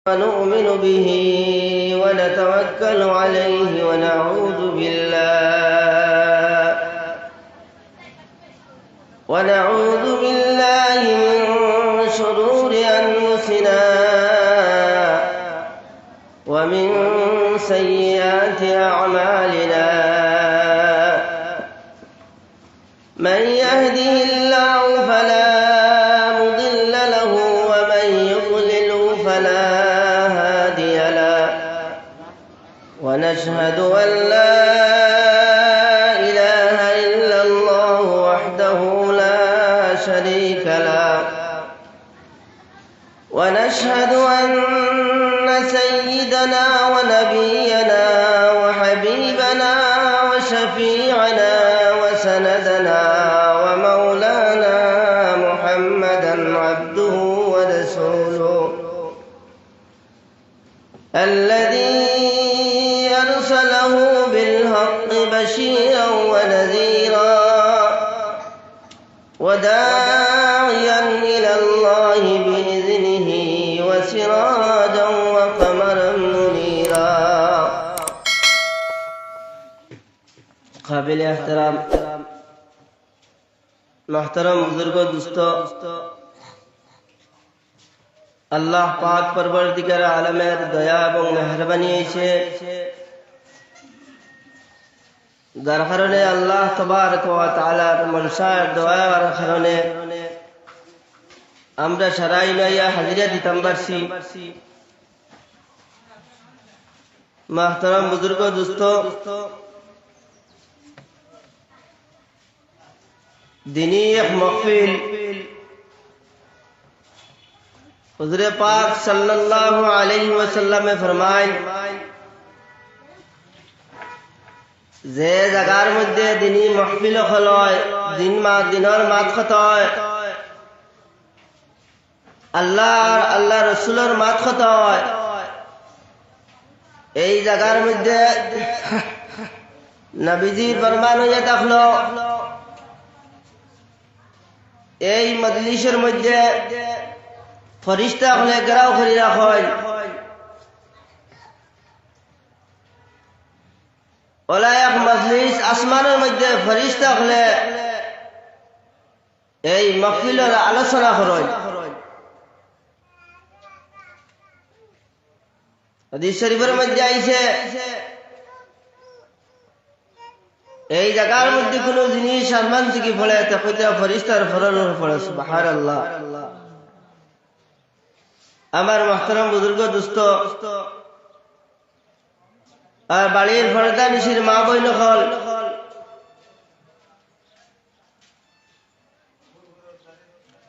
ونؤمن به ونتوكل عليه ونعوذ بالله من شرور أنفسنا ومن سيئات أعمالنا من يهده الله فلا مضل له ومن يضلل فلا هادي له ونشهد أن لا إله إلا الله وحده لا شريك له ونشهد أن سيدنا ونبينا وحبيبنا وشفيعنا وسندنا ومولانا محمدا عبده ورسوله الذي أرسله بالحق بشيرا ونذيرا وداعيا إلى الله بإذنه وسراجا وقمرا منيرا قابل احترام محترم बुजुर्ग दोस्तों আল্লাহ পাক পরবর্তীকার আলমের দয়া এবং মেহেরবানি এসে যার কারণে আল্লাহ তাবারক ওয়া তাআলার মনসার দয়ার কারণে আমরা সারাই নয়া হাজিরা দিতাম পারছি। محترم बुजुर्ग दोस्तों دینی ایک محفل حضور پاک صلی اللہ علیہ وسلم میں فرمائیں যে জায়গার মধ্যে দিনী মাহফিল হয় দিনের মাত কথা হয় আল্লাহ রসুলের মাত কথা হয় এই জায়গার মধ্যে নবীজির ফরমান হয়ে থাকলো এই মজলিসের মধ্যে ফেরেশতা হলে ঘেরাও করে রাখা হয় ওলা এক মজলিস আসমানের মধ্যে ফেরেশতা হলে এই মাহফিলের আলোচনা করেন। হাদিস শরীফের মধ্যে আইছে এই জায়গার মধ্যে কোন জিনিস আসমান থেকে পড়ে তখন ফেরেশতার ফরনের পড়ে সুবহানাল্লাহ। আমার মুহতারাম বুজুর্গ দোস্ত আর বাড়ির পর্দা নিশির মা বোন হল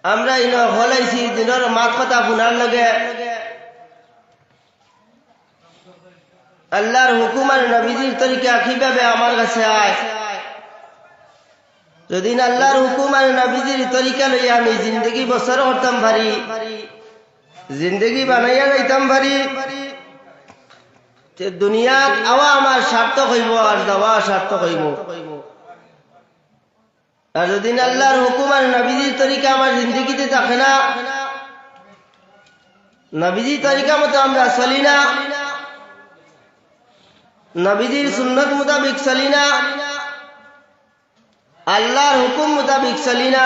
আমরা ইন হলাইছি দিনের মাত কথা শোনার লগে আল্লাহর হুকুম আর নবীজির তরিকা কিভাবে আমার কাছে আয়। যদি আল্লাহর হুকুম আর নবীজির তরিকা লইয়া আমি জিন্দগি বছর করতাম পারি জিন্দগি বানাইয়া যাইতাম পারি দুনিয়াত আওয়া আমার সার্থক হইব আর যাওয়া সার্থক হইব। আর যদি আল্লাহর হুকুম আর নবীজির তরিকা আমার জিন্দগিতে থাকে না নবীজির তরিকা মতো আমরা চলি না নবীজির সুন্নত মোতাবেক চলি না আল্লাহর হুকুম মোতাবেক চলি না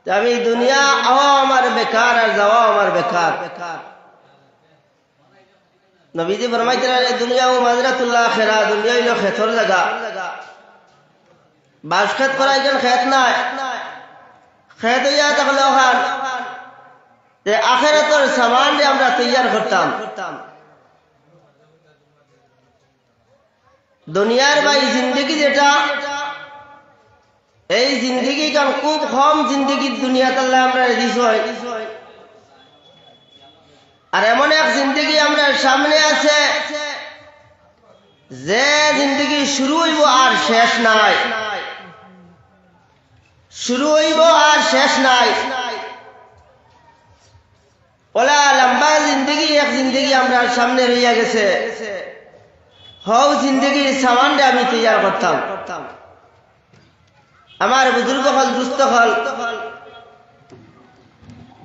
আমি দুনিয়া আওয়া আমার বেকার আর যাওয়া আমার বেকার। নবীজি ফরমাইতেন দুনিয়া ও মাজরাতুল্লাহ আখিরা দুনিয়া হইল খেতর জায়গা বাস খেত করা একজন খেত নাই খেত হইয়া থাকলে ওখান যে আখিরাতের সামান দিয়ে আমরা তৈয়ার করতাম। দুনিয়ার ভাই জিন্দগি যেটা এই জিন্দগি কারণ খুব কম জিন্দগি দুনিয়াতে আল্লাহ আমরা দিছ আর এমন এক জিন্দগি আমরা সামনে আছে যে জিন্দগি শুরু হইব আর শেষ নাই শুরু হইব আর শেষ নাই ওলা লম্বা জিন্দগি এক জিন্দগি আমরা সামনে রইয়া গেছে হও জিন্দগির সামানটা আমি তৈয়ার করতাম। আমার বুজুর্গ হল দুস্থ হল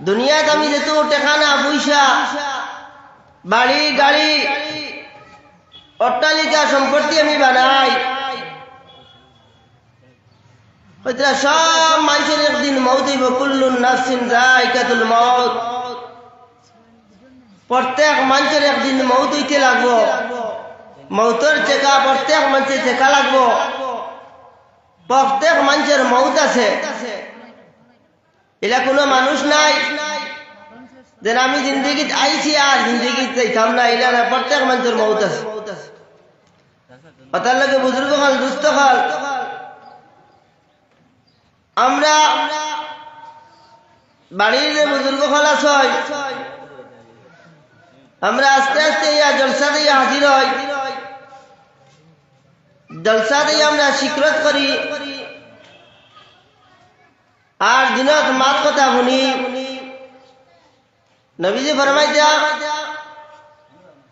দুনিয়াতে আমি যেহেতু টেকা না পয়সা বাড়ি গাড়ি অট্টালিকা সম্পত্তি আমি বানাই, সব মানুষের একদিন মৌত হইব। কুল্লুন নাফসিন যায়কাতুল মউত, প্রত্যেক মানুষের একদিন মৌত হইতে লাগবো। মৌতের চেকা প্রত্যেক মানুষের চেকা লাগবো। প্রত্যেক মানুষের মৌত আছে, এলা কোনো মানুষ নাই যে আমি জিন্দগিত আইছি আর জিন্দগিত যাইতাম না, এলা না, প্রত্যেক মানুষের মৌত আছে। তার লগে বুজুর্গ হল, দুস্থ হল, আমরা বাড়ির যে বুজুর্গ হল আছে, আমরা আস্তে আস্তে ইয়া জলসা দিয়ে হাজির হই। জলসা দিয়ে আমরা স্বীকৃত করি আর দিনত মাত কথা শুনি। নবীজি ফরমাইতা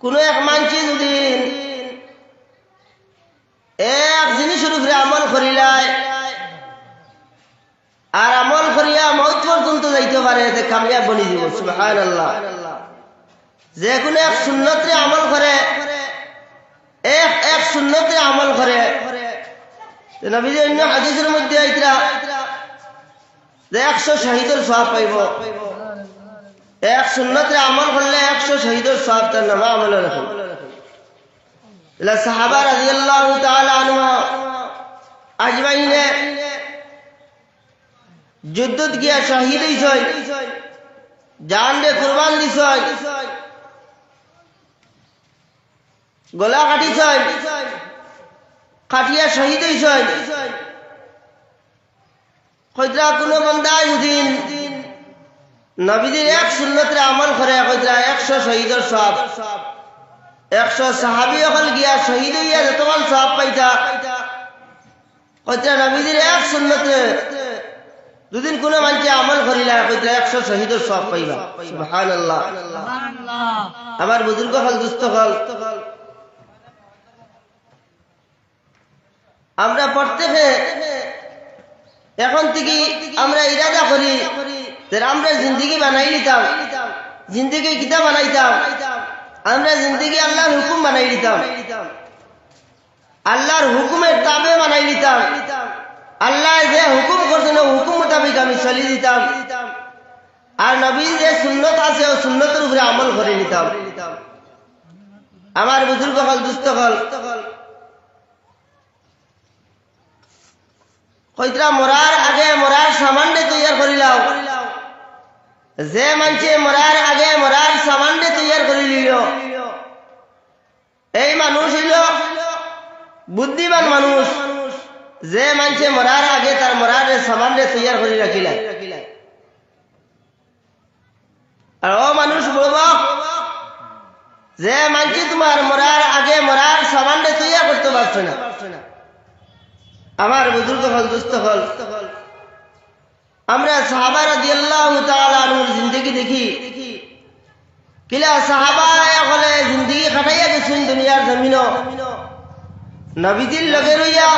কোনো এক মানসি যদি এক জিনিসের উপরে আমল করিলায় আর আমল করিয়া মৌত পর্যন্ত যাইতে পারে, যে কামিয়াব বনি দিব। সুবহানাল্লাহ। যে কোনো এক সুন্নতে আমল করে, এক সুন্নতে আমল করে, নবীজি অন্য হাদিসের মধ্যে আইতরা যে 100 শহীদের সওয়াব পাইব। এক সুন্নতে আমল করলে 100 শহীদের সওয়াব তার নামে আমল রাখে। এলা সাহাবা রাদিয়াল্লাহু তাআলা আনহু আজমাইনে যুদ্ধত গিয়া শহীদ হইছেন, জান রে কুরবান দিছেন, গলা কাটিছেন, কাটিয়া শহীদ হইছেন। কইরা কোনো বান্দা যদি নবীজির এক সুন্নতের আমল করে, কইরা 100 শহীদের সওয়াব, 100 সাহাবী হল গিয়া শহীদ হইয়া যতক্ষণ সওয়াব পাইতা, কইরা নবীজির এক সুন্নতে দুদিন কোনো মানুষে আমল করিলা, কইরা 100 শহীদের সওয়াব পাইবা। সুবহানাল্লাহ। আমার বুজুর্গ হল, দুস্থ হল, আমরা প্রত্যেকে এখন থেকে আমরা ইরাদা করি যে আমরা জিন্দগি বানাই নিতাম, জিন্দগি কিতাব বানাইতাম, আমরা জিন্দগি আল্লাহর হুকুম বানাই নিতাম, আল্লাহর হুকুমের তাবে বানাই নিতাম। আল্লাহ যে হুকুম করছেন ও হুকুম মোতাবেক আমি চলি দিতাম, আর নবীর যে সুন্নত আছে ও সুন্নতের উপরে আমল করে নিতাম। আমার বুজুর্গ হল, দুস্থ হল, কইতরা মরার আগে মরার সামানটা তৈয়ার করিলাও। যে মানুষে মরার আগে মরার সামানটা তৈয়ার করে নিল, এই মানুষ হইল বুদ্ধিমান মানুষ। যে মানুষে মরার আগে তার মরার সামানটা তৈয়ার করে রাখিল, আর ও মানুষ বলব যে মানুষে তোমার মরার আগে মরার সামানটা তৈয়ার করতে পারছে না। আমার বুজুর্গ হল, দুস্থ হল, আমরা সাহাবা রাদিয়াল্লাহু তাআলা আনহুর জিন্দেগি দেখি। কিলা সাহাবা হলে জিন্দেগি কাটাইয়া গেছেন দুনিয়ার জমিনও, নবীজির লগে রইয়া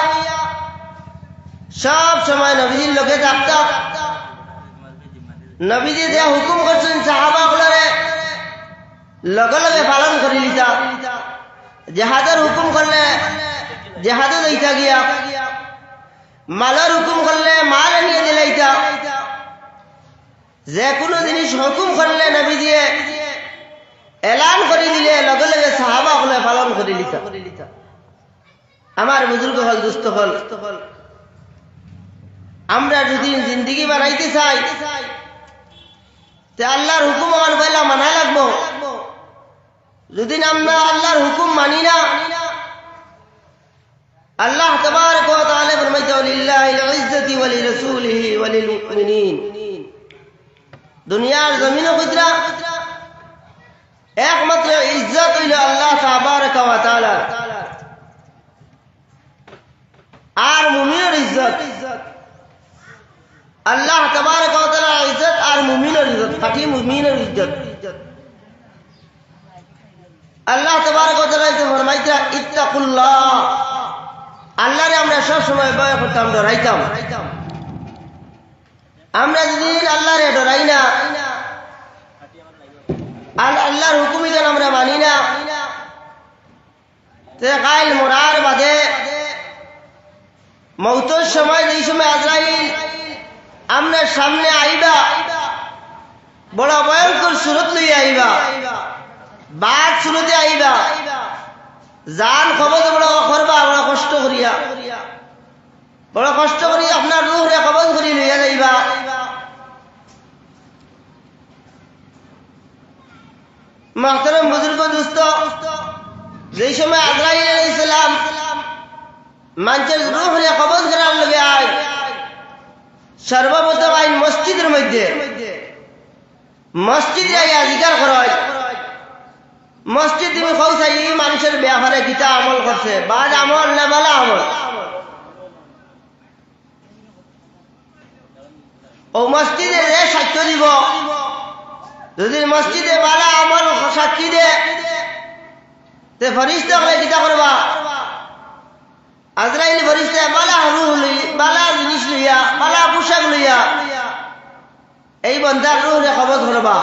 সব সময় নবীজির লগে থাকতাম। নবীজি যে হুকুম করছেন সাহাবা গুলারে লগে লগে পালন করে লিতা। জেহাদের হুকুম করলে জেহাদে যাইতা গিয়া, মালের হুকুম করলে মাল নিয়ে দিলাইতা। যে কোনো জিনিস হুকুম করলে নবী দিয়ে এলান করে দিলে লগে লগে সাহাবা হলে পালন করে লিতা। আমার বুজুর্গ হল, দুস্থ হল, আমরা যদি জিন্দগি বানাইতে চাই তে আল্লাহর হুকুম আমার পয়লা মানা লাগবো। যদি আমরা আল্লাহর হুকুম মানি না, আল্লাহ তাবারক ওয়া তাআলা ফরমাইতে লিল্লাহিল ইজ্জতি ওয়া লিরাসূলিহি ওয়া লিল মুমিনিন। দুনিয়ার জমিনে কইতরা একমাত্র ইজ্জত হইল আল্লাহ তাবারক ওয়া তাআলা, আর মুমিনের ইজ্জত। আল্লাহ তাবারক ওয়া তাআলা ইজ্জত আর মুমিনের ইজ্জত, খাঁটি মুমিনের ইজ্জত। আল্লাহ তাবারক ওয়া তাআলা ফরমাইতে ইত্তাকুল্লাহ, আল্লাহরে আমরা সব সময় ভয় করতাম, ডরাইতাম। আমরা যদি আল্লাহরে ডরাই না, আল্লাহর হুকুমই যেন আমরা মানি না তে কাল মরার বাদে মৌতের সময় যেই সময় আজরাইল আমনের সামনে আইবা বড় ভয়ঙ্কর সুরত লইয়া আইবা বাদ সুরতে আইবা জান কবজ বড় করবা বড় কষ্ট করিয়া আপনার রূহরে কবজ করি লইয়া যাইবা মুহতারাম বুজুর্গ দোস্ত যেই সময় আজরাইল আলাইহিস সালাম মানুষের রূহরে কবজ করার লগে আয় সর্বপ্রথম আইন মসজিদের মধ্যে মসজিদে আইয়া জিকির করায় মসজিদ তুমি কইছাই মানুষের ব্যাপারে কিতা আমল করছে বাদ আমল না বালা আমল ও মসজিদে যে সাক্ষ্য দিব যদি মসজিদে বালা আমল সাক্ষী দে তে ফরিস্তা হলে কিতা করবা আজরাইল ফরিস্তা বালা রূহ বালা জিনিস লইয়া বালা পোশাক লইয়া এই বন্দার রূহরে কবজ করবা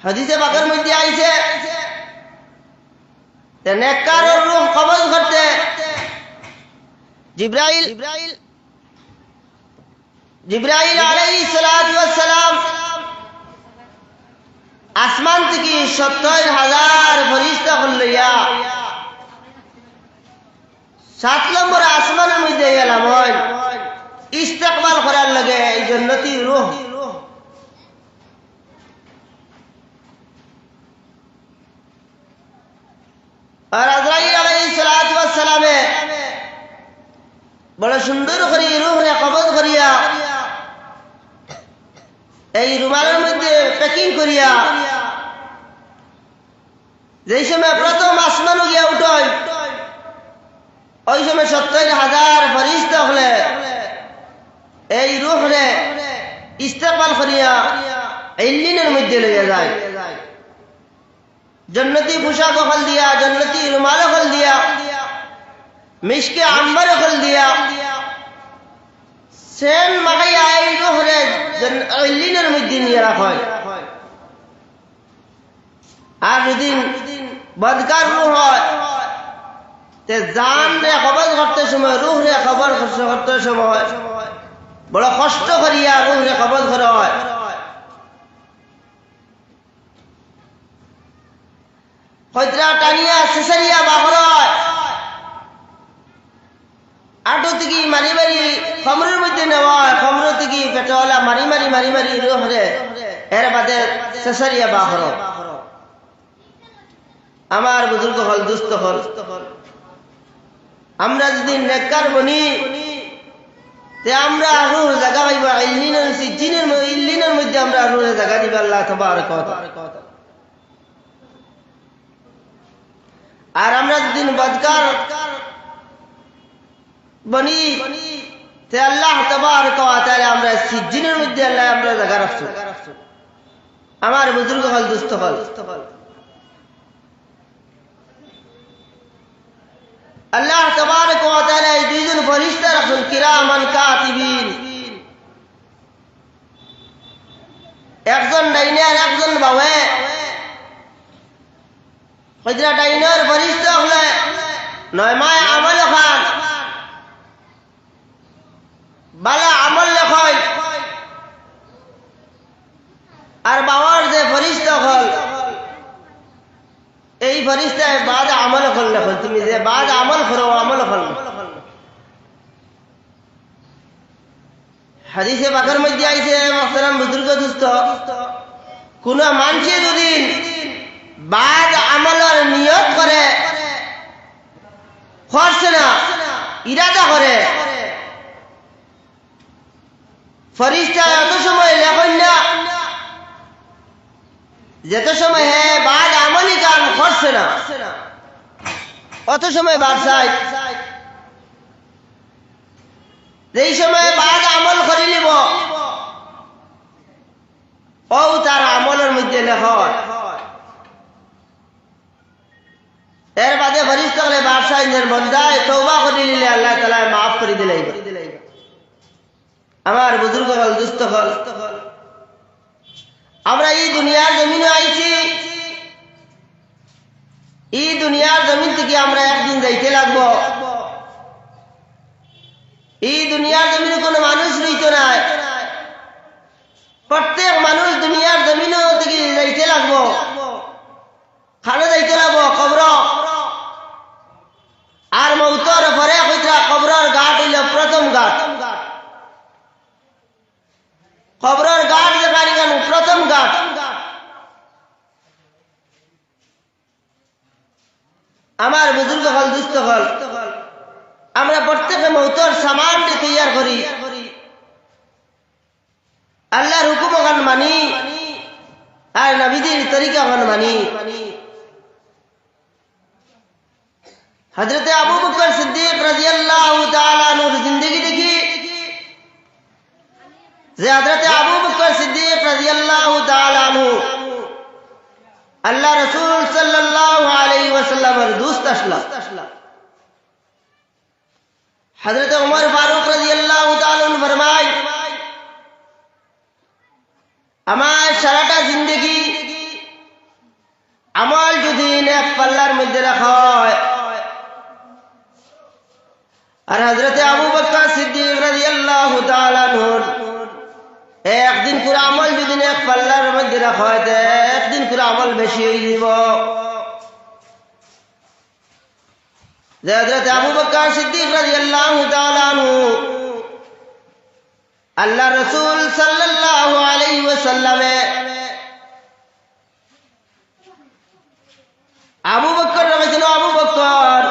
হাদিসে পাকের মধ্যে আইছে তে নেককারের রূহ কবজ করতে জিবরাইল আলাইহিস সালাতু ওয়াস সালাম আসমান থেকে ৭০,০০০ ফেরেশতা লইয়া ৭ নম্বর আসমানের মধ্যে গেলাম হয় ইস্তেকবাল করার লাগে এই জান্নাতি রূহ আর আজরাইল আলাইহিস সালাতু ওয়াস সালামে বড় সুন্দর করে রূহরে কবজ করিয়া এই রুমালের মধ্যে প্যাকিং করিয়া যেই সময় প্রথম আসমানে গিয়া উঠয় ওই সময় ৭০,০০০ ফেরেশতা হলে এই রূহরে ইস্তেকবাল করিয়া ইল্লিনের মধ্যে লইয়া যায় জান্নাতি পোশাক হল দিয়া জান্নাতি রুমাল হল দিয়া মিশকে আম্বার হল দিয়া সেন মাগাইয়া এই রূহরে ইল্লিনের মধ্যে নিয়ে রাখা হয় আর যদি বদকার রূহ হয় তে জান রে কবজ করতে সময় রূহ রে কবজ করতে সময় বড় কষ্ট করিয়া রূহ রে কবজ করা হয় হয়তরা টানিয়া সেসারিয়া বাহর হয় আটো থেকে মারি মারি খমরের মধ্যে নেওয়া হয় খমর থেকে পেটওয়ালা মারি মারি রূহ রে এর বাদে সেসারিয়া বাহর আমার বুজুর্গ হল দুস্থ হল আমরা যদি নেককার বনি তে আমরা রূহ জায়গা পাইব ইল্লিনের মধ্যে আমরা রূহে জায়গা দিব আল্লাহ তাবারক ওয়া তাআলা আর আমরা যদি বদকার বনি তে আল্লাহ তাবারক ওয়া তাআলা আমরা সিজ্জিনের মধ্যে আল্লাহ আমরা জায়গা রাখছো আমার বুজুর্গ হল দুস্থ হল আল্লাহ তাবারক ওয়া তাআলা এই দুইজন ফেরেশতা রাখুন কিরামান কাতিবিন একজন ডাইনে আর একজন বামে হযরা ডাইনের ফেরেশতা হলে নয়মায় আমল খান বালা আমল লেখায় আর বাবার যে ফেরেশতা হল এই ফেরেশতায় বাদ আমল করলে তুমি যে বাদ আমল করো আমল করো হাদিসে পাকের মধ্যে আইছে মুহতারাম বুজুর্গ দোস্ত কোন মানুষে যদি বাদ আমলের নিয়ত করে করছে না ইরাদা করে ফেরেশতা এত সময় লেখেন না যেত সময় হ্যাঁ বাদ আমলি কাম করছে না অত সময় বারসাই যেই সময় বাদ আমল করে নিব ও তার আমলের মধ্যে লেখা এর বাদে ফেরেশতা হলে বাদশাহ বন্দায় তওবা করে নিলে আল্লাহ তাআলা মাফ করে দিলেই আমার বুজুর্গ হল দুস্থ হল আমরা এই দুনিয়ার জমিনে আইছি এই দুনিয়ার জমিন থেকে আমরা একদিন যাইতে লাগবো। এই দুনিয়ার জমিনে কোনো মানুষ রইত নাই, প্রত্যেক মানুষ দুনিয়ার জমিন থেকে যাইতে লাগবো। খানো যাইতে লাগবো কবর। আর মৌতর পরে কইরা কবরের ঘাট হইল প্রথম ঘাট। কবরের ঘাট যেখানে কেন প্রথম ঘাট। আমার বুজুর্গ হল দুস্থ হল, আমরা প্রত্যেকে মৌতর সামানটি তৈয়ার করি, আল্লাহর হুকুম ওখান মানি আর নবীদের তরিকা ওখান মানি। হযরত আবু বকর সিদ্দিক রাদিয়াল্লাহু তাআলা আনহুর জিন্দেগি দেখি যে হযরত আবু বকর সিদ্দিক রাদিয়াল্লাহু তাআলা আনহু আল্লাহ রাসূল সাল্লাল্লাহু আলাইহি ওয়াসাল্লামের দোস্ত আসলা। হযরত উমর ফারুক রাদিয়াল্লাহু তাআলা আনহু ফরমায়, আমার সারাটা জিন্দেগি আমল যদি এক পাল্লার মধ্যে রাখা হয়, আর হযরত আবু বকর সিদ্দিক রাদিয়াল্লাহু তাআলা আনহুর একদিন করে আমল যদি এক পাল্লার মধ্যে রাখা হয়, একদিন করে আমল বেশি হয়ে যাব। যে হযরত আবু বকর সিদ্দিক রাদিয়াল্লাহু তাআলা আনহু আল্লাহ রাসূল সাল্লাল্লাহু আলাইহি ওয়াসাল্লামে আবু বকর রাদিয়াল্লাহু আবু বকর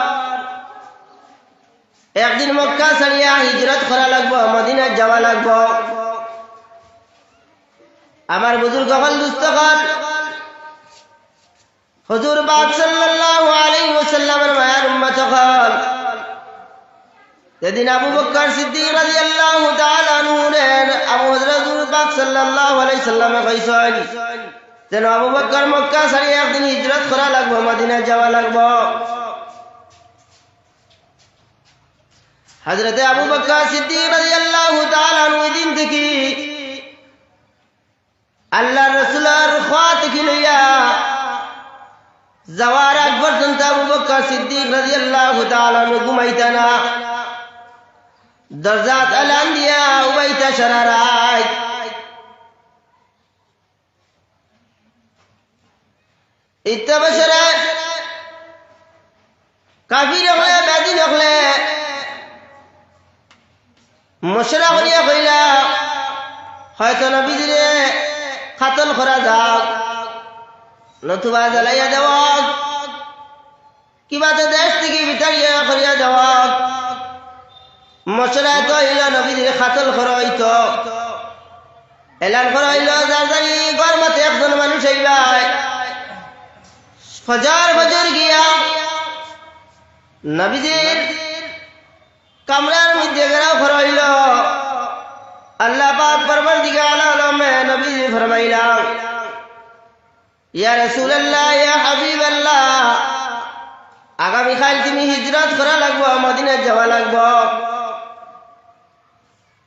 একদিন মক্কা ছাড়িয়া হিজরত করা লাগবো, মদিনা যাওয়া লাগবো। আমার বুজুর্গ হল দুস্থ হল হুজুর পাক সাল্লাল্লাহু আলাইহি ওয়াসাল্লামের মায়ের উম্মত হল। যেদিন আবু বকর সিদ্দিক রাদিয়াল্লাহু তাআলা আনহু আবু হযরত পাক সাল্লাল্লাহু আলাইহি সাল্লামে কইছেন যেন আবু বকর মক্কা ছাড়িয়া একদিন হিজরত করা লাগবো, মদিনা যাওয়া লাগবো। হযরত আবু বকর সিদ্দিক রাদিয়াল্লাহু তাআলা আনহু ওই দিন থেকে আল্লাহর রাসূলের খাত থেকে লইয়া যাওয়ার আগ পর্যন্ত আবু বকর সিদ্দিক রাদিয়াল্লাহু তাআলা আনহু ঘুমাইতা না। দরজাত এলান দিয়া উবাইতা সারা রাত। ইত্তাবশরে কাফির হলে বেদিন হলে মুশরিক হইয়া কইলা হয়তো নবীজিরে কাতল করা যাক, নতুবা জ্বালাইয়া দেওয়া, কিবা তো দেশ থেকে বিতাড়িয়া করিয়া দেওয়া। মুশরিক তো হইল নবীজিরে কাতল করা হইতো, এলান করা হইল যার জানি ঘর মতে একজন মানুষ হইবাই ফজর ফজর গিয়া নবীজির কামরার মধ্যে ঘেরাও করা হইল। আল্লাহ পাক পরবর্তীকার আলমে নবীজি ফরমাইলা, ইয়া রাসূলুল্লাহ ইয়া হাবিবাল্লাহ, আগামী কাল তুমি হিজরত করা লাগবো, মদিনা যাওয়া লাগবো।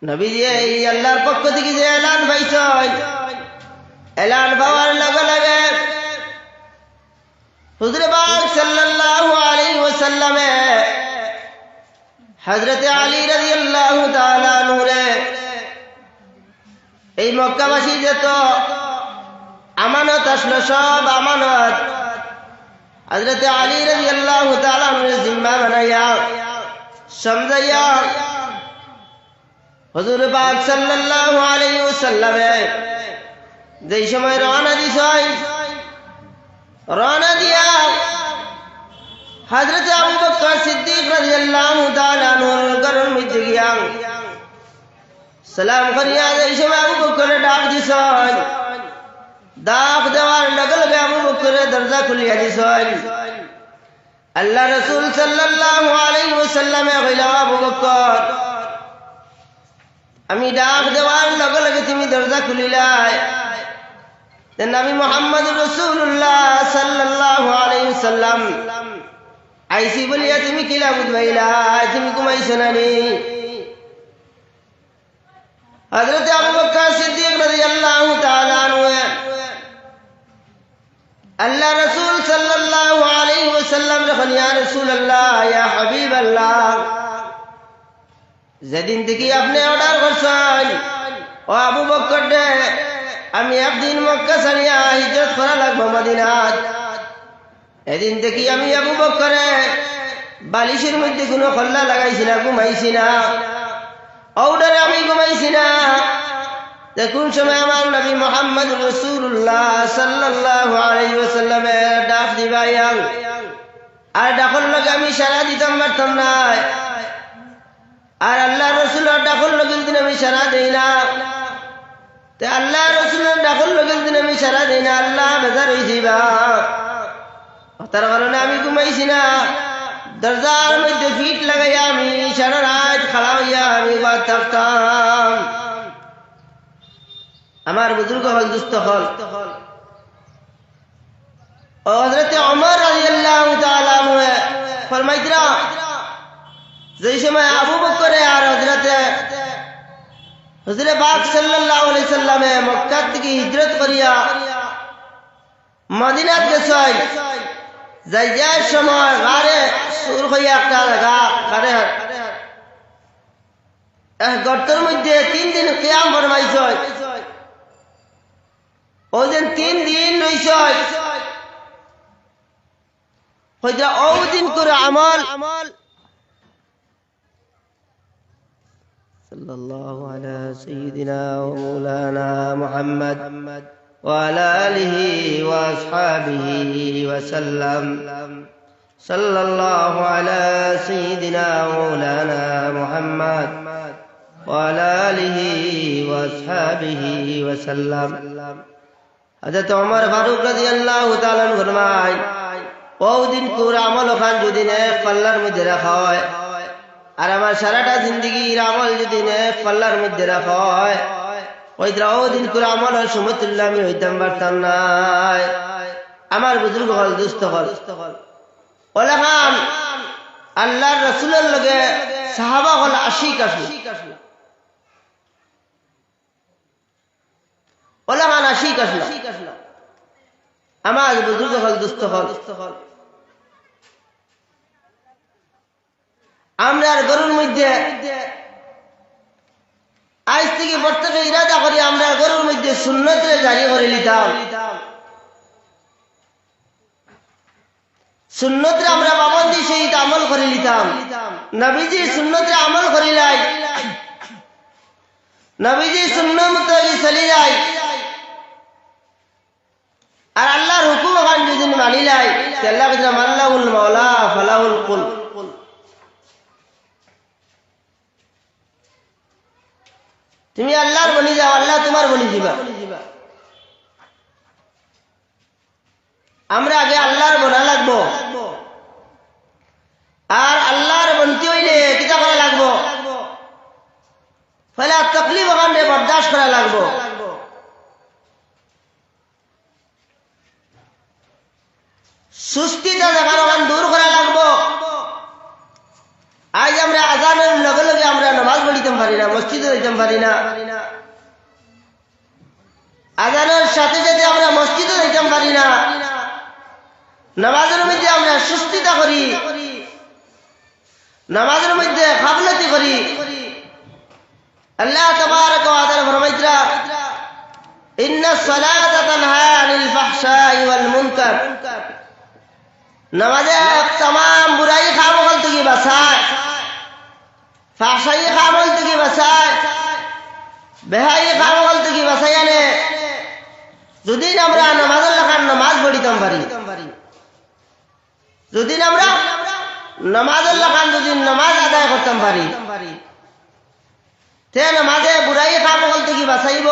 নবীজি এই আল্লাহর পক্ষ থেকে যে এলান পাইছেন, এলান পাওয়ার লগে লগে হুজুর পাক সাল্লাল্লাহু আলাইহি ওয়াসাল্লামে হযরত আলী রাদিয়াল্লাহু তাআলা আনহু এই মক্কাবাসী যত আমানত আসলো সব আমানত হযরত আলী রাদিয়াল্লাহু তাআলা আনহুর জিম্মা বানাইয়া সমঝাইয়া হুজুর পাক সাল্লাল্লাহু আলাইহি ওয়াসাল্লামে যেই সময় রওনা দিছেন, রওনা দিয়া হযরত আবু বকর সিদ্দিক রাদিয়াল্লাহু তাআলা আনহুর ঘরের মধ্যে গিয়া সালাম করিয়া যেই সময় আবু বকরের ডাক দিছেন, ডাক দেওয়ার লগে লগে আবু বকরের দরজা খুলিয়া দিছেন। আল্লাহ রাসূল সাল্লাল্লাহু আলাইহি ওয়াসাল্লামে কইলা, আবু বকর আমি ডাক দেওয়ার লগে লগে তুমি দরজা খুলিলাই, নবী মুহাম্মদ রাসূলুল্লাহ সাল্লাল্লাহু আলাইহি ওয়াসাল্লাম আইসি বলিয়া তুমি কিলা বুঝবাইলা, তুমি ঘুমাইছো নানি? হযরত আবু বকর সিদ্দিক রাদিয়াল্লাহু তাআলা আনহু আল্লাহ রাসূল সাল্লাল্লাহু আলাইহি ওয়াসাল্লাম ওয়াসাল্লাম যখন ইয়া রাসূলুল্লাহ ইয়া হাবিবাল্লাহ যেদিন থেকে আপনি অর্ডার করছেন ও আবু বকর রে আমি একদিন মক্কা ছাড়িয়া হিজরত করা লাগবে মদিনাত এদিন থেকে আমি আবু বকরে বালিশের মধ্যে কোনো খল্লা লাগাইছি না ঘুমাইছি না অর্ডারে আমি ঘুমাইছি না দেখুন সময় আমার নবী মুহাম্মদ রাসূলুল্লাহ সাল্লাল্লাহু আলাইহি ওয়াসাল্লামের ডাক দিবাইয়াং আর ডাকর লগে আমি সারা দিতাম পারতাম না আর আল্লাহ রসুলের ডাকর লগে দিন আমি সারা দেই না তে আল্লাহ রসুলের ডাকর লগে দিন আমি সারা দেই না আল্লাহ বেজার হইছি বা তার কারণে আমি ঘুমাইছি না দরজার মধ্যে ফিট লাগাইয়া আমি সারা রাত খাড়া হইয়া আমি বাদ থাকতাম আমার বুজুর্গ হল দুস্থ হল হযরত ওমর রাদিয়াল্লাহু তাআলা আনহু ফরমাইতরা যে সময় আবু বকর আর হযরত পাক সাল্লাল্লাহু আলাইহি সাল্লামে মক্কা থেকে হিজরত করিয়া মদিনাত গেছেন যাইয়ার সময় গারে সুর হইয়া একটা জায়গা গারে গর্তের মধ্যে 3 দিন কিয়াম ফরমাইছে ওই দিন 3 দিন রইছে হইতা ওই দিন করে আমল সাল্লাল্লাহু আলা সাইয়্যিদিনা ওয়া মাওলানা মুহাম্মদ ওয়া আলা আলিহি ওয়া আসহাবিহি ওয়া সাল্লাম সাল্লাল্লাহু আলা সাইয়্যিদিনা ওয়া মাওলানা মুহাম্মদ ওয়া আলা আলিহি ওয়া আসহাবিহি ওয়া সাল্লাম হযরত ওমর ফারুক রাদিয়াল্লাহু তাআলা ফরমায় ওই দিন পুরো আমল খান যদি এক পাল্লার মধ্যে রাখা হয় আর আমার সারাটা জিন্দগির আমল যদি এক পাল্লার মধ্যে রাখা হয় ওই দিন পুরো আমল সমতুল্য আমি হইতাম পারতাম না আমার বুজুর্গ হল দুস্থ হল ওলা খান আল্লাহর রাসূলের লগে সাহাবা হল আশিক আসলো ওলা খান আশিক আসলো আমার বুজুর্গ হল দুস্থ হল আমরা গরুর মধ্যে আজ থেকে বর্তমানে ইরাদা করি আমরা গরুর মধ্যে সুন্নতে জারি করে নিতাম সুন্নতে আমরা পাবন্দি সহিত আমল করে নিতাম নবীজি সুন্নতে আমল করিলাই নবীজি সুন্নত মতো চলে যায় আর আল্লাহর হুকুম খান যদি মানিলাই আল্লাহ কে মাল্লাহুল মাওলা ফালাহুল কুল তুমি আল্লাহর বনি যাও আল্লাহ তোমার বনি দিবা আমরা আগে আল্লাহর বনা লাগবো আর আল্লাহর বনতে হইলে কিতা করা লাগবো ফলে তকলিফ ওখানে বরদাস্ত করা লাগবো সুস্থিতা জায়গার ওখান দূর করা লাগবো আজ আমরা আজানের লগে লগে আমরা নামাজ পড়িতে পারি না মসজিদে যাইতে পারি না আজানের সাথে সাথে আমরা মসজিদে যাইতে পারি না নামাজের মধ্যে আমরা সুস্থিতা করি নামাজের মধ্যে গাফলতি করি আল্লাহ তাবারক ওয়া তাআলা ফরমাইতরা ইন্নাস সালাতা তানহা আনিল ফাহশাই ওয়াল মুনকার নামাজে तमाम বুরাই খামল থেকে বাঁচায় ফাহশাই খামল থেকে বাঁচায় বেহাই খামল থেকে বাঁচায় আনে যদি আমরা নামাজের লাগান নামাজ পড়িতাম পারি যদি আমরা নামাজের লাগান যদি নামাজ আদায় করতাম পারি তে নামাজে বুরাই খামল থেকে বাঁচাইব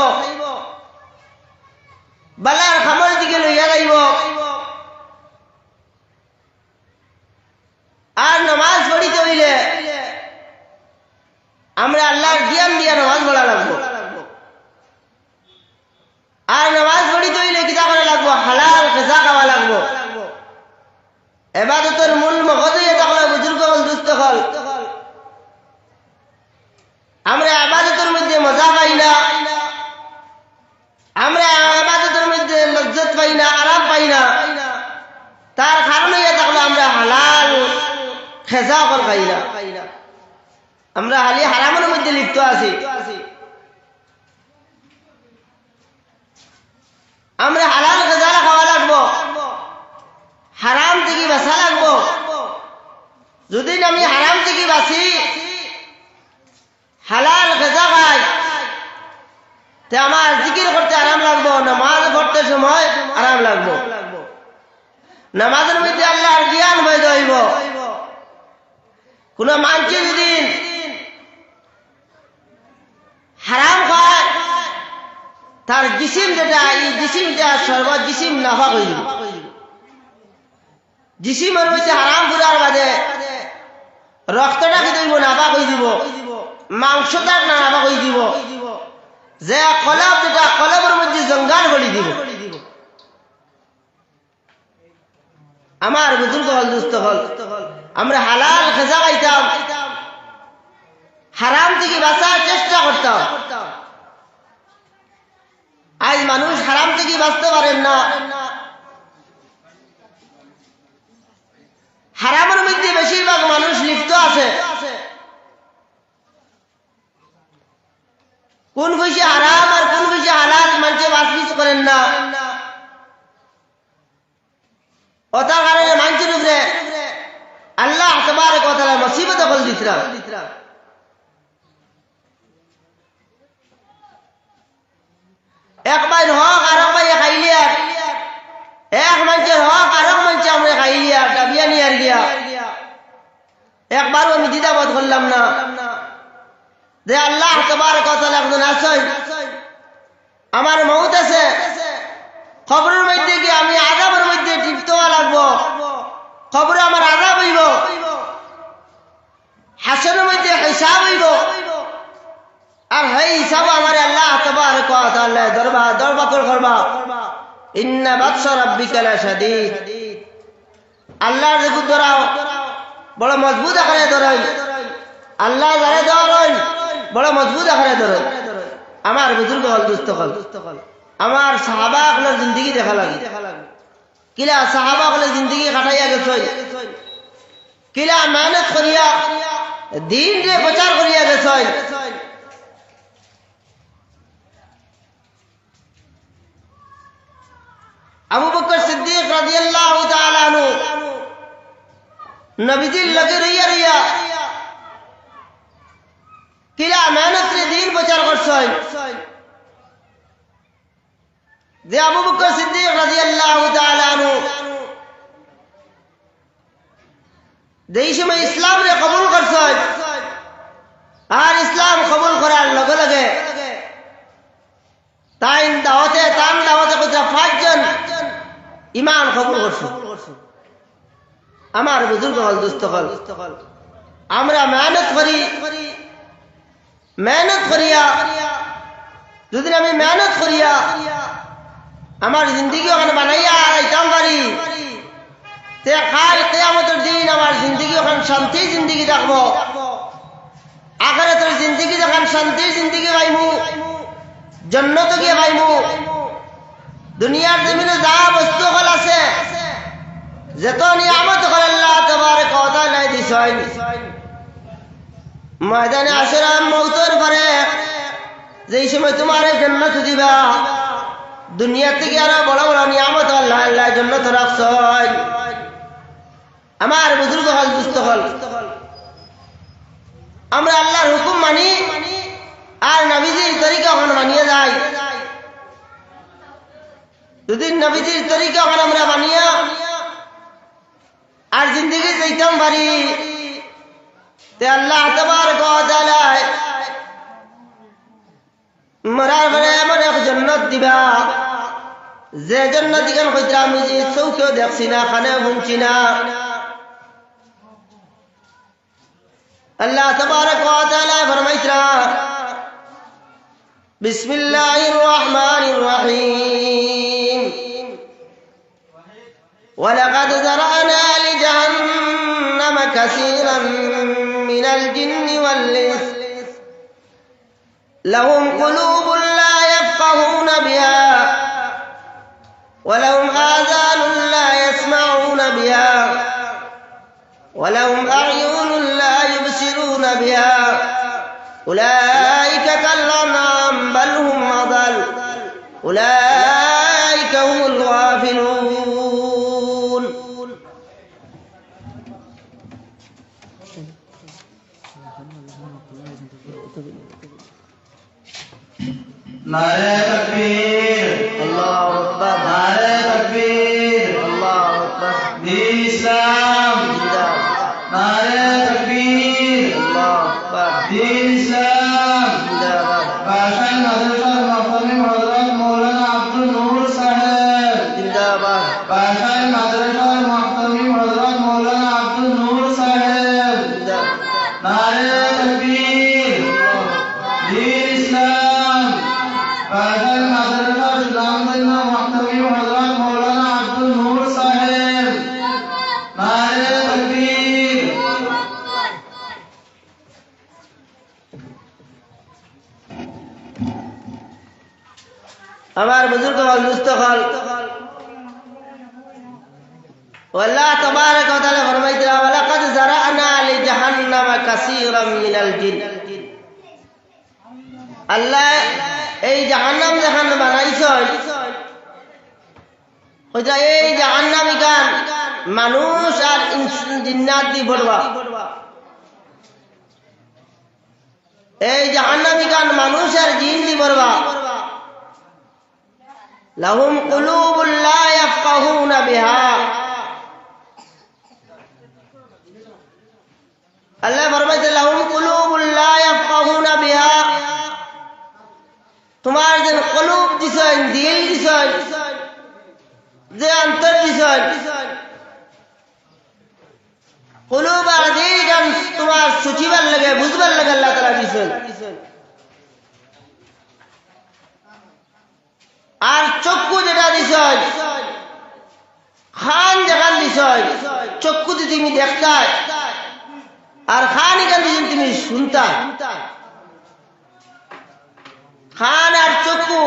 বালার খামল থেকে লইয়া যাইব আর নামাজ পড়িতে হইলে আমরা আল্লাহর জ্ঞান দিয়া নামাজ পড়া লাগবো আর নামাজ পড়িতে হইলে কিতা করা লাগবো হালাল খেজা খাওয়া লাগবো ইবাদতের মূল মগজ হইয়া থাকলে বুজুর্গ হল দুস্থ হল আমরা ইবাদতের মধ্যে মজা পাই না আমরা ইবাদতের মধ্যে লজ্জত পাই না আরাম পাই না তার কারণ হইয়া থাকলে আমরা খেজা অকল খাই না, আমরা খালি হারামের মধ্যে লিপ্ত আছি। আমরা হালাল খেজা খাওয়া লাগবো, হারাম থেকে বাঁচা লাগবো। যদি আমি হারাম থেকে বাঁচি, হালাল খেজা খাই, তে আমার জিকির করতে আরাম লাগবো, নামাজ পড়তে সময় আরাম লাগবো, নামাজের মধ্যে আল্লাহর জ্ঞান বৈধ হইব। কোন মানছি যদি হারাম খায়, তার জিসিম যেটা, এই জিসিমটা সর্ব জিসিম নাফাক হয়ে যাব। জিসিমের মধ্যে হারাম ঘুরার বাদে রক্তটা কি দিব নাফাক হয়ে দিব, মাংসটা নাফাক হয়ে দিব, যে কলব যেটা কলবের মধ্যে জঙ্গাল গলি দিব। আমার বুজুর্গ হল, দুস্থ হল, আমরা হালাল খেজা খাইতাম, হারাম থেকে বাঁচার চেষ্টা করতাম। আজ মানুষ হারাম থেকে বাঁচতে পারেন না, হারামের মধ্যে বেশিরভাগ মানুষ লিপ্ত আছে। কোন খুশি হারাম আর কোন খুশি হালাল মানুষে বাঁচবিচ করেন না। ওটার কারণে মানুষের উপরে আল্লাহ তাবারক ওয়া তাআলা মুসিবত কল দিতরা। এক ভাই হক আর এক ভাই খাইলি, আর এক মানুষের হক আর এক মানুষ আমরা খাইলি, আর ডাবিয়া নিয়ে আর গিয়া একবারও আমি দ্বিধাবোধ করলাম না যে আল্লাহ তাবারক ওয়া তাআলা একজন আছেন, আমার মউত আছে, কবরের মধ্যে গিয়ে আমি আযাবের মধ্যে টিপতে লাগবো, কবরে আমার আযাব হইব, হাসরের মধ্যে হিসাব হইব, আর এই হিসাব আমার আল্লাহ তাবারক ওয়া তাআলা দরবার করবা। ইন্না বাতশা রাব্বিকা লাশাদীদ, আল্লাহর যে ধরাও বড় মজবুত আকারে ধরেন, আল্লাহ যারে ধরেন বড় মজবুত আকারে ধরেন। আমার বুজুর্গ হল, দুস্থ হল, আমার সাহাবা গুলোর জিন্দগি দেখা লাগে, কিলা সাহাবা গুলো জিন্দগি কাটাইয়া গেছে, কিলা মেহনত করিয়া দিন রে প্রচার করিয়া গেছে। আবু বকর সিদ্দিক রাদিয়াল্লাহু তাআলা আনহু নবীজির লগে রইয়া রইয়া কিলা মেহনত রে দিন প্রচার করছেন। যে আবু বকর সিদ্দিক রাদিয়াল্লাহু তাআলা আনহু যেই সময় ইসলাম রে কবুল করছেন, আর ইসলাম কবুল করার লগে লগে তান দাওয়াতে কইরা 5 জন ঈমান কবুল করছে। আমার বুজুর্গ হল, দুস্থ হল, আমরা মেহনত করিয়া যদি আমি মেহনত করিয়া আমার জিন্দগি ওখানে বানাইয়া আইতাম পারি, তে কাল কিয়ামতের দিন আমার জিন্দগি ওখানে শান্তি জিন্দগি থাকবো, আখিরাতের জিন্দগি যখন শান্তির জিন্দগি পাইমু, জান্নাত গিয়ে পাইমু। দুনিয়ার জমিনে যা বস্তু হল আছে, যত নিয়ামত হল আল্লাহ তাবারক ওয়া তাআলা দিছেন, ময়দানে আশরা মউতের পরে যেই সময় তোমার জান্নাত দিবা, দুনিয়া থেকে আরো বড় বড় নিয়ামত আল্লাহ জান্নাত রাখছেন। আমার বুজুর্গ হল, দুস্থ হল, আমরা আল্লাহর হুকুম মানি আর নবীজির তরিকা ওখানে মানিয়ে যাই। যদি নবীজির তরিকা ওখানে আমরা মানিয়া আর জিন্দগি যাইতাম পারি, তে আল্লাহ তাবারক ওয়া তাআলা মরার পরে এমন এক জান্নাত দিবা, যে জান্নাত দিগান কইরা আমি যে চৌকেও দেখছি না, খানেও শুনছি না। আল্লাহ তাবারক ওয়া তাআলা ফরমাইতরা, বিসমিল্লাহির রহমানির রহিম, ওয়ালাকাদ যারানা লিজাহান্নামা কাসীরাম মিনাল জিন্নি ওয়াল ইনস লাহুম কুলুবুন লা ইয়াফকাহুনা বিহা ওয়া লাহুম আযানুন লা ইয়াসমাউনা বিহা ওয়া লাহুম আ'য়ুন উলাইকা কাল্লানাম বাল হুম আদাল উলাইকা হুমুল গাফিলুন। নারে তাকবীর, আল্লাহু আকবার, নারে তাকবীর, আল্লাহু আকবার, দ্বীন ইসলাম, জিন্দাবাদ, নারে তাকবীর, আল্লাহু আকবার, দ্বীন ইসলাম। জিন্দাবাদ, বাসাই মাদ্রাসার মুহতামিম হযরত মাওলানা আব্দুল নূর সাহেব, জিন্দাবাদ, বাসাই মাদ্রাসার মুহতামিম হযরত মাওলানা আব্দুল নূর সাহেব, জিন্দাবাদ, নারে তাকবীর, দ্বীন ইসলাম। বাসাই মাদ্রাসার সুনামধন্য মুহতামিম হযরত মাওলানা আব্দুল নূর সাহেব, নারে তাকবীর। আমার বুজুর্গ হল মুস্তফল আল্লাহ তবারক ওয়া তাআলা ফরমাইতেন ওয়ালাকাদ যারানা লি জাহান্নাম কাসীরাম মিনাল জিন। আল্লাহ এই জাহান্নাম যখন বানাইছেন ওইটা এই জাহান্নামী গান মানুষ আর জিন্নাত দি ভরবা। এই জাহান্নামী গান মানুষ আর জিন দি ভরবা। লাহুম কুলুবুন লা ইয়াফকাহুনা বিহা। আল্লাহ ফরমাইতে লাহুম কুলুবুন লা ইয়াফকাহুনা বিহা। তোমার যে কলুব দিছেন, দিল দিছেন, যে অন্তর দিছেন, কলুব আর দিল গান তোমার সুচিবার লাগে, বুঝবার লাগে আল্লাহ তাআলা দিছেন। আর চক্ষু যেটা দিছেন, খান যেখান দিছেন, চক্ষুতে তুমি দেখতা আর খান এখান দিছেন তুমি শুনতা। খান আর চক্ষু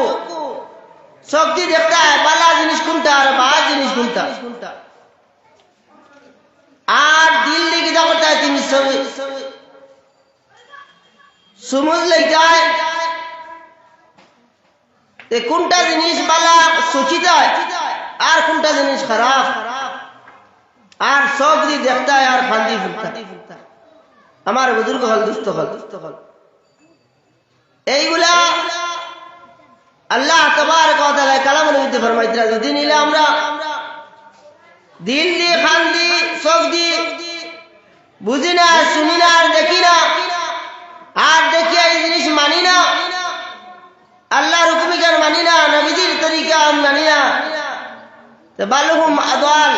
শক্তি দেখতা বালা জিনিস কোনটা আর বাজ জিনিস কোনটা। আর দিল দিয়ে কিতা করতে তুমি সমুজ লেখায় কোনটা জিনিস বালা সুচিতায় আর কোনটা জিনিস খারাপ। আর সব দিয়ে দেখতা আর ফান্দি ফুটতা। আমার বুজুর্গ হল দুস্থ হল এইগুলা আল্লাহ তবারক ওয়া তাআলা কালামের মধ্যে ফরমাইতেন যদি নিলে আমরা দিল দিয়ে খান দি চোখ দি বুঝি না, শুনি না, আর দেখি না, আর দেখি এই জিনিস মানি না, আল্লাহর হুকুমিকার মানি না, নবীজির তরিকা মানি না, বালহুম আদাল,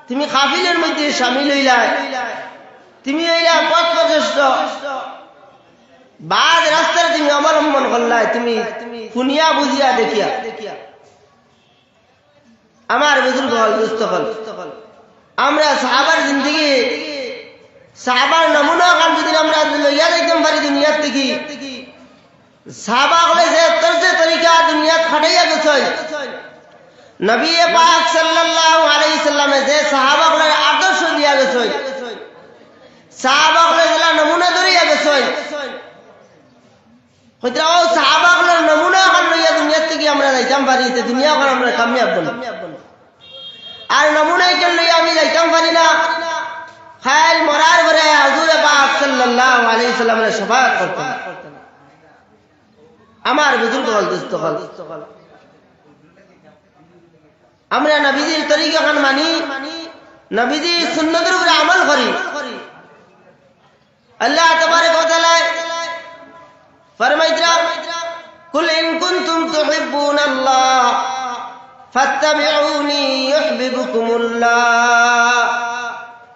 তুমি কাফিলের মধ্যে শামিল হইলাই, তুমি হইলা পথ প্রশস্ত, বাদ রাস্তার তুমি অবলম্বন করলাই, তুমি শুনিয়া বুঝিয়া দেখিয়া। আমার বুজুর্গ হল দুস্থ হল আমরা সাহাবার জিন্দগি সাহাবার নমুনা কাম যদি আমরা লইয়া যাইতাম পারি দুনিয়ার থেকে, সাহাবা হলে যে তরজে তরিকা দুনিয়াত খাটাইয়া গেছে, নবী পাক সাল্লাল্লাহু আলাইহি সাল্লামে যে সাহাবা হলে আদর্শ দিয়া গেছে, সাহাবা হলে যেটা নমুনা ধরিয়া গেছে, হয়তো ও সাহাবা হলে নমুনা কাম লইয়া দুনিয়ার থেকে আমরা যাইতাম পারি, দুনিয়া কাম আমরা কামিয়াব বলি। আর নমুনাই কেন লইয়া আমি যাইতাম পারি না, খায়াল মরার পরে হুজুর পাক সাল্লাল্লাহু আলাইহি সাল্লামের শাফাআত করতেন। আমার বুজুর্গ হল দুস্থ হল আমরা নবীজির তরিকা খান মানি, নবীজির সুন্নতের উপরে আমল করি। আল্লাহ তাবারক ওয়া তাআলা ফরমাইতেন কুল ইন কুনতুম তুহিব্বুনাল্লাহ ফাত্তাবিউনি ইউহিব্বুকুমুল্লাহ।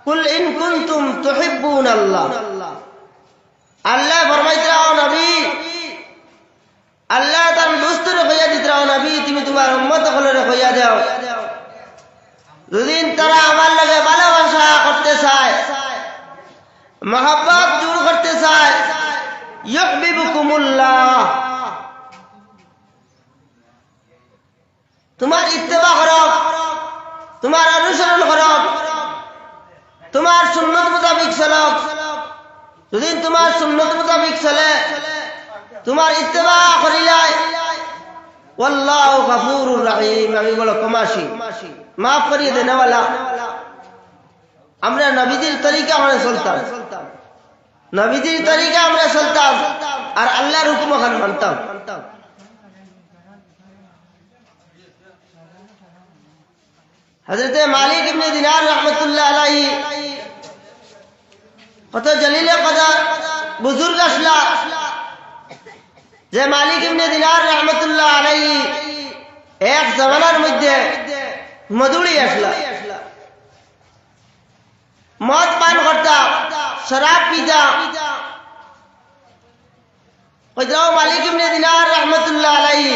কুল ইন কুনতুম তুহিব্বুনাল্লাহ। আল্লাহ ফরমাইতেন ও নবী, আল্লাহ তার দোস্তরে কইয়া দিত নবী তুমি তোমার উম্মত হলরে কইয়া দাও যদি তারা আমার লগে ভালোবাসা করতে চায়, মহব্বত জোর করতে চায়, ইউহিব্বুকুমুল্লাহ, তোমার ইত্তেবা করো, তোমার অনুসরণ করো, তোমার সুন্নত মোতাবেক চলো, যদি তোমার সুন্নত মোতাবেক চলে, তোমার ইত্তেবা করিলাই, আল্লাহু গফুরুর রহিম, আমি বড় ক্ষমাশীল, মাফ করিয়ে দেনেওয়ালা। আমরা নবীজির তরিকা আমরা চলতাম, নবীজির তরিকা আমরা চলতাম, আর আল্লাহর হুকুম ওখানে মানতাম। হযরতে মালিক ইবনে দিনার রাহমাতুল্লাহ আলাইহি কত জলিলে কদর বুজুর্গ আসলা, যে মালিক ইবনে দিনার রাহমাতুল্লাহ আলাইহি এক জামানার মধ্যে মধুড়ি আসলা, মদ পান করতা, শরাব পিতা। কইতাও মালিক ইবনে দিনার রাহমাতুল্লাহ আলাইহি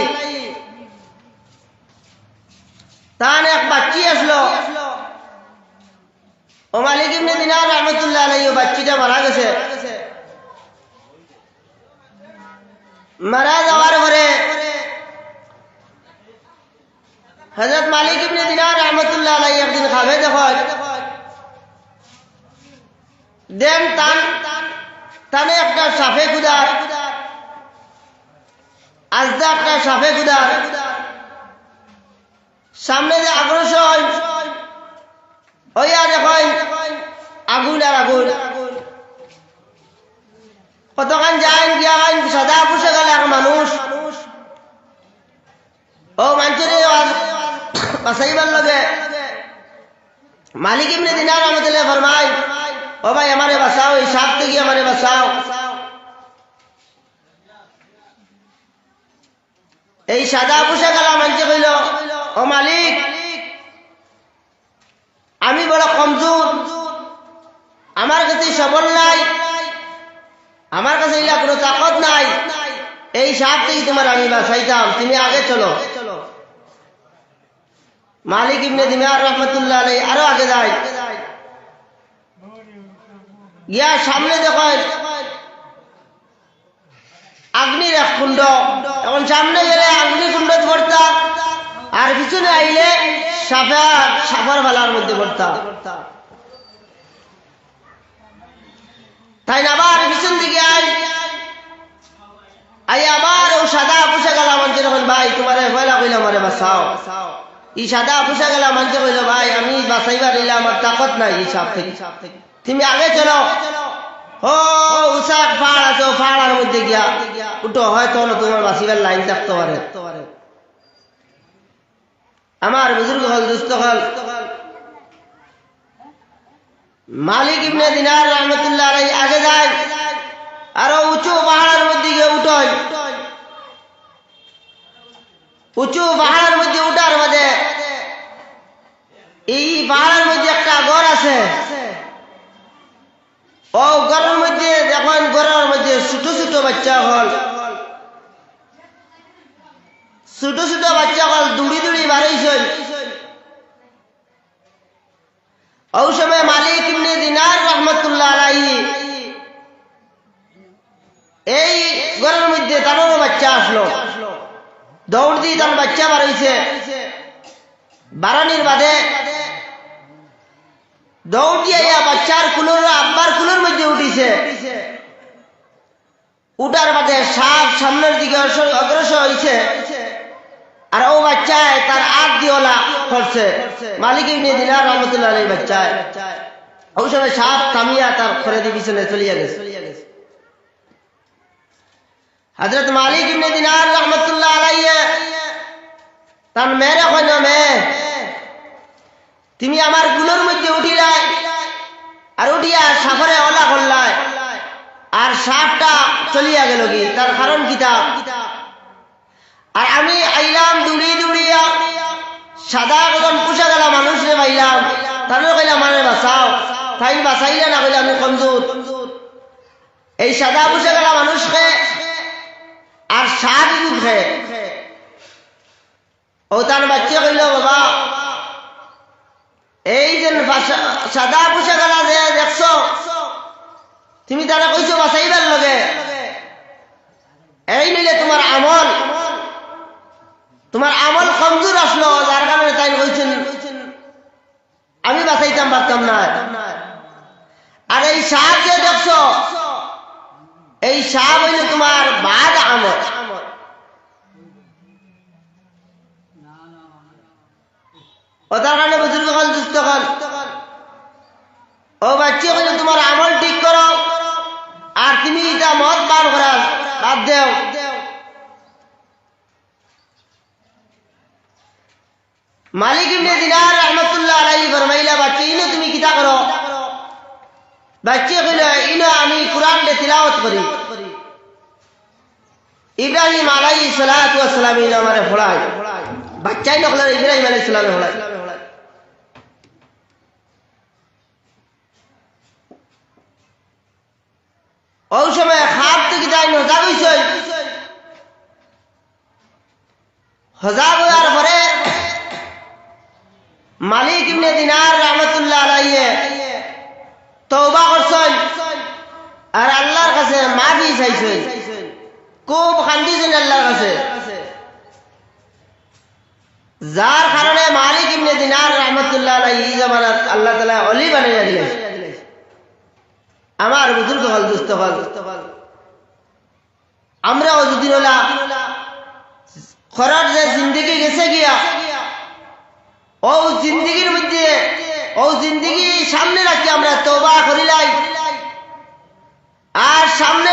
তার এক বাচ্চি আসলো। ও মালিক ইবনে দিনার রাহমাতুল্লাহ আলাইহি বাচ্চিটা মারা গেছে। মারা যাওয়ার পরে হযরত মালিক ইবনে দিনার রাহমাতুল্লাহ আলাইহি একদিন খাবে দেখো দেন টানে একটা সাফে গুদার, আজদা একটা সাফে গুদার সামনে যে অগ্রসর হইয়া দেখেন আগুন আর আগুন। কতক্ষণ যায় গিয়া সাদা পুষে গেল এক মানুষ, ও মানুষের বাঁচাইবার লগে মালিক ইবনে দিনার রাহমাতুল্লাহ ফরমায়, ও ভাই আমারে বাঁচাও, এই সাপ থেকে আমারে বাঁচাও। এই সাদা পোশাক গেলা মানুষে কইল, ও মালিক আমি বড় কমজোর, আমার কাছে সবল নাই, আমার কাছে ইলা কোনো তাকত নাই, এই সাপ থেকে তোমার আমি বাঁচাইতাম, তুমি আগে চলো। মালিক ইবনে দিনার রাহমাতুল্লাহ আলাইহি আরো আগে যায়, গিয়া সামনে দেখেন আগ্নির এক কুণ্ড। এখন সামনে গেলে আগ্নি কুণ্ড পড়তা, আর পিছনে আইলে সাফার ভালার মধ্যে পড়তা। তাই না আবার পিছন দিকে আই আবার ও সাদা পোশাক গেলা মানুষের যখন, ভাই তোমার ভয়লা কইল আমারে বাঁচাও। এই সাদা পোশাক গেলা মানুষে কইল, ভাই আমি বাঁচাইবার নিলে আমার তাকত নাই এই সাপ থেকে, তুমি আগে চলো। ও উসাক পাহাড় আছে, ও পাহাড়ের মধ্যে গিয়া উঠো, হয়তো তোমার বাঁচিবার লাইন থাকতে পারে। আমার বুজুর্গ হল, দুস্থ হল, মালিক ইবনে দিনার রাহমাতুল্লাহ আলাইহি আগে যায়, আরো উঁচু পাহাড়ের মধ্যে গিয়ে উঠোয়। উঁচু পাহাড়ের মধ্যে উঠার মধ্যে এই পাহাড়ের মধ্যে একটা ঘর আছে। ও ঘরের মধ্যে দেখেন, ঘরের মধ্যে ছোট ছোট বাচ্চা হল, ছোট ছোট বাচ্চা হল দৌড়ি দৌড়ি বাড়াইছেন। ওই সময় মালিক ইবনে দিনার রাহমাতুল্লাহ আলাইহি এই ঘরের মধ্যে তারও বাচ্চা আসলো, দৌড় দিয়ে তার বাচ্চা বাড়াইছে। বাড়ানির বাদে দৌড় দিয়ে বাচ্চার কুলোর আব্বার কুলোর মধ্যে উঠিছে। উঠার বাদে সাপ সামনের দিকে অগ্রসর হয়েছে, আর ও বাচ্চায় তার আগ দিওলা করছে। মালিক ইবনে দিনার রাহমাতুল্লাহ আলাইহি বাচ্চায় ওই সময় সাপ থামিয়া তার ঘরে দিয়ে পিছনে চলিয়া গেছে। হযরত মালিক ইবনে দিনার রাহমাতুল্লাহ আলাইহি তার মেয়েরে কইল, মেয়ে তুমি আমার কুলোর মধ্যে উঠিলাই, আর উঠিয়া সাফরে ওলা করলাই, আর সাপটা চলিয়া গেল কি, তার কারণ কিতা? আর আমি আইলাম দৌড়ি দৌড়িয়া, সাদা কখন পুষা গেলা মানুষরে পাইলাম, তারও কইলাম মানে বাঁচাও, তাই বাঁচাইলে না, কইলে আমি কমজোর। এই সাদা পুষা গেলা মানুষকে আর সাপ উঠে। ও তার বাচ্চা কইল, বাবা এই যে সাদা পুষা গেলা যে দেখছ, তুমি তারা কইছো বাঁচাইবার লগে, এই নিলে তোমার আমল কমজোর আসলো, যার কারণে তাই কইছেন আমি বাঁচাইতাম পারতাম না। আর এই সাপ যে দেখছ, সব হইল তোমার বাদ আমল। ওটার কারণে বুজুর্গ হল দুস্থ হল ও বাচ্চা হইলে তোমার আমল ঠিক করো আর তুমি এটা মদ পান করার বাদ দেও। মালিক ইবনে দিনার রাহমাতুল্লাহ আলাইহি ফরমাইলা বাচ্চা ইনো তুমি কিতা করো? বাচ্চা কইল ইনো আমি কুরআন দে তিলাওয়াত করি। ইব্রাহিম আলাইহিস সালাতু ওয়াস সালাম ইনো আমারে পড়ায়। বাচ্চাই নকল ইব্রাহিম আলাইহিস সালামে পড়ায়। ওই সময় খাপ থেকে যাই হজাগ হইছে। হজাগ হওয়ার পরে মালিক ইবনে দিনার রাহমাতুল্লাহ আলাইহি তওবা করছেন আর আল্লাহর কাছে মাফি চাইছেন। খুব কান্দিছেন আল্লাহর কাছে, যার কারণে মালিক ইবনে দিনার রাহমাতুল্লাহ আলাইহি এই জামানাত আল্লাহ তাআলা ওলি বানাইয়া দিলেন। আমার বুজুর্গ হল দুস্থ হল আমরাও যদি হলা খরার যে জিন্দগি গেছে গিয়া ও জিন্দগির মধ্যে ও জিন্দগি সামনে রাখি আমরা তওবা করিলাই আর সামনে